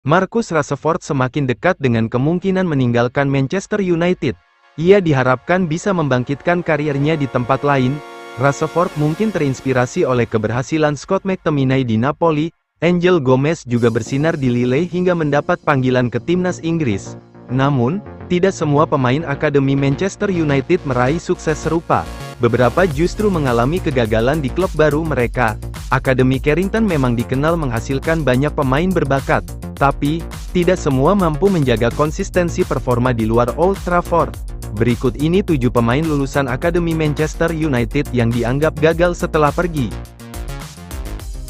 Marcus Rashford semakin dekat dengan kemungkinan meninggalkan Manchester United. Ia diharapkan bisa membangkitkan karirnya di tempat lain. Rashford mungkin terinspirasi oleh keberhasilan Scott McTominay di Napoli. Angel Gomez juga bersinar di Lille hingga mendapat panggilan ke timnas Inggris. Namun, tidak semua pemain akademi Manchester United meraih sukses serupa. Beberapa justru mengalami kegagalan di klub baru mereka. Akademi Carrington memang dikenal menghasilkan banyak pemain berbakat, tapi tidak semua mampu menjaga konsistensi performa di luar Old Trafford. Berikut ini 7 pemain lulusan Akademi Manchester United yang dianggap gagal setelah pergi.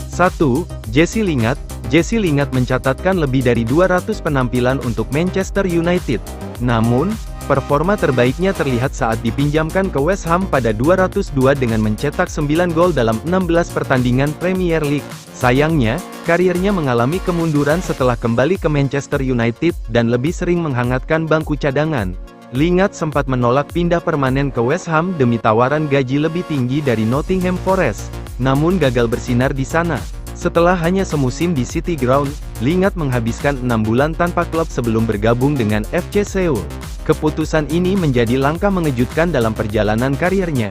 1. Jesse Lingard. Jesse Lingard mencatatkan lebih dari 200 penampilan untuk Manchester United. Namun, performa terbaiknya terlihat saat dipinjamkan ke West Ham pada 202 dengan mencetak 9 gol dalam 16 pertandingan Premier League. Sayangnya, karirnya mengalami kemunduran setelah kembali ke Manchester United dan lebih sering menghangatkan bangku cadangan. Lingard sempat menolak pindah permanen ke West Ham demi tawaran gaji lebih tinggi dari Nottingham Forest, namun gagal bersinar di sana. Setelah hanya semusim di City Ground, Lingard menghabiskan 6 bulan tanpa klub sebelum bergabung dengan FC Seoul. Keputusan ini menjadi langkah mengejutkan dalam perjalanan karirnya.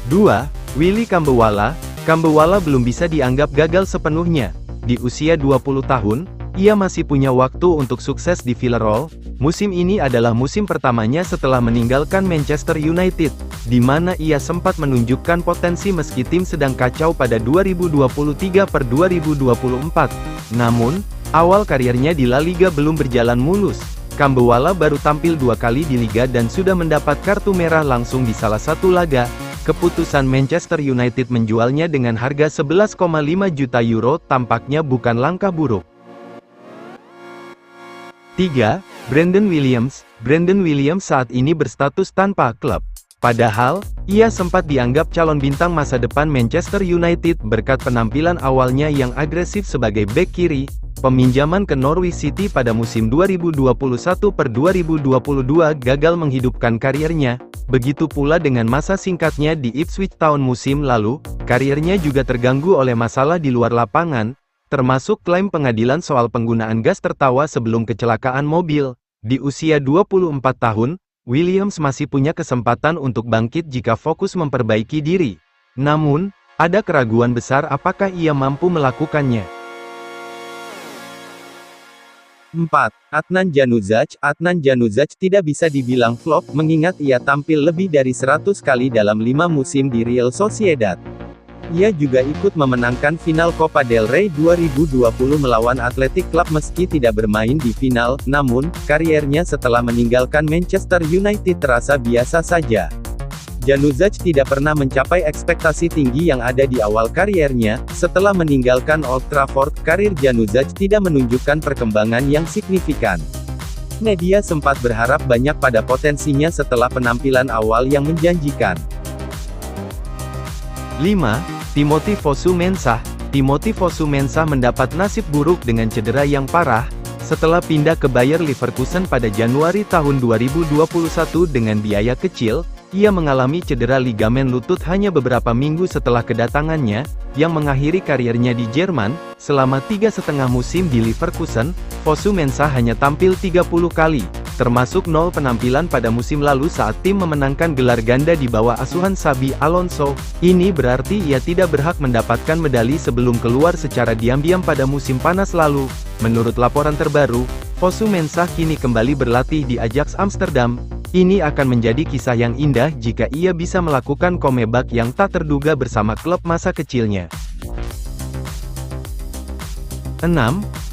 2. Willy Kambewala. Kambewala belum bisa dianggap gagal sepenuhnya. Di usia 20 tahun, ia masih punya waktu untuk sukses di Villarreal. Musim ini adalah musim pertamanya setelah meninggalkan Manchester United, di mana ia sempat menunjukkan potensi meski tim sedang kacau pada 2023/2024. Namun, awal karirnya di La Liga belum berjalan mulus. Kambewala baru tampil 2 kali di Liga dan sudah mendapat kartu merah langsung di salah satu laga. Keputusan Manchester United menjualnya dengan harga 11,5 juta euro tampaknya bukan langkah buruk. 3. Brandon Williams. Brandon Williams saat ini berstatus tanpa klub. Padahal, ia sempat dianggap calon bintang masa depan Manchester United berkat penampilan awalnya yang agresif sebagai bek kiri. Peminjaman ke Norwich City pada musim 2021/2022 gagal menghidupkan karirnya. Begitu pula dengan masa singkatnya di Ipswich Town musim lalu, karirnya juga terganggu oleh masalah di luar lapangan, termasuk klaim pengadilan soal penggunaan gas tertawa sebelum kecelakaan mobil. Di usia 24 tahun, Williams masih punya kesempatan untuk bangkit jika fokus memperbaiki diri. Namun, ada keraguan besar apakah ia mampu melakukannya. 4. Adnan Januzaj. Adnan Januzaj tidak bisa dibilang flop, mengingat ia tampil lebih dari 100 kali dalam 5 musim di Real Sociedad. Ia juga ikut memenangkan final Copa del Rey 2020 melawan Athletic Club meski tidak bermain di final, namun, kariernya setelah meninggalkan Manchester United terasa biasa saja. Januzaj tidak pernah mencapai ekspektasi tinggi yang ada di awal kariernya. Setelah meninggalkan Old Trafford, karir Januzaj tidak menunjukkan perkembangan yang signifikan. Media sempat berharap banyak pada potensinya setelah penampilan awal yang menjanjikan. 5. Timothy Fosu-Mensah. Timothy Fosu-Mensah mendapat nasib buruk dengan cedera yang parah. Setelah pindah ke Bayer Leverkusen pada Januari tahun 2021 dengan biaya kecil, ia mengalami cedera ligamen lutut hanya beberapa minggu setelah kedatangannya, yang mengakhiri karirnya di Jerman. Selama 3,5 musim di Leverkusen, Fosu-Mensah hanya tampil 30 kali, termasuk 0 penampilan pada musim lalu saat tim memenangkan gelar ganda di bawah asuhan Xabi Alonso. Ini berarti ia tidak berhak mendapatkan medali sebelum keluar secara diam-diam pada musim panas lalu. Menurut laporan terbaru, Fosu-Mensah kini kembali berlatih di Ajax Amsterdam. Ini akan menjadi kisah yang indah jika ia bisa melakukan comeback yang tak terduga bersama klub masa kecilnya. 6.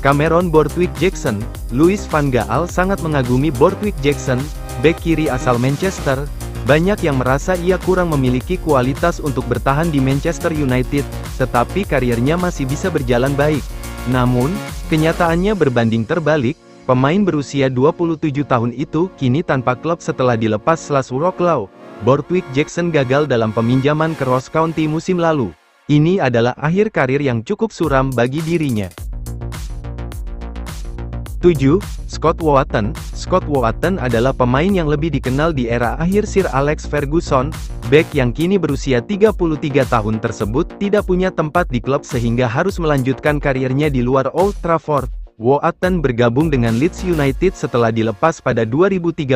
Cameron Borthwick-Jackson. Louis van Gaal sangat mengagumi Borthwick-Jackson, bek kiri asal Manchester. Banyak yang merasa ia kurang memiliki kualitas untuk bertahan di Manchester United, tetapi karirnya masih bisa berjalan baik. Namun, kenyataannya berbanding terbalik. Pemain berusia 27 tahun itu kini tanpa klub setelah dilepas Slashdot Wroclaw. Borthwick-Jackson gagal dalam peminjaman ke Ross County musim lalu. Ini adalah akhir karir yang cukup suram bagi dirinya. 7. Scott Wharton. Scott Wharton adalah pemain yang lebih dikenal di era akhir Sir Alex Ferguson. Bek yang kini berusia 33 tahun tersebut tidak punya tempat di klub sehingga harus melanjutkan karirnya di luar Old Trafford. Woatton bergabung dengan Leeds United setelah dilepas pada 2013,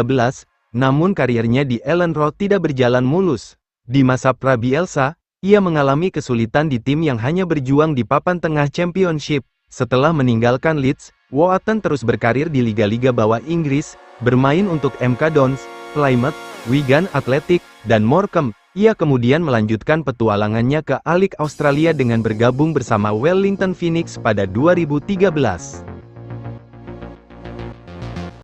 namun karirnya di Elland Road tidak berjalan mulus. Di masa pra-Bielsa, ia mengalami kesulitan di tim yang hanya berjuang di papan tengah Championship. Setelah meninggalkan Leeds, Woatton terus berkarir di liga-liga bawah Inggris, bermain untuk MK Dons, Plymouth, Wigan Athletic, dan Morecambe. Ia kemudian melanjutkan petualangannya ke A-League Australia dengan bergabung bersama Wellington Phoenix pada 2013.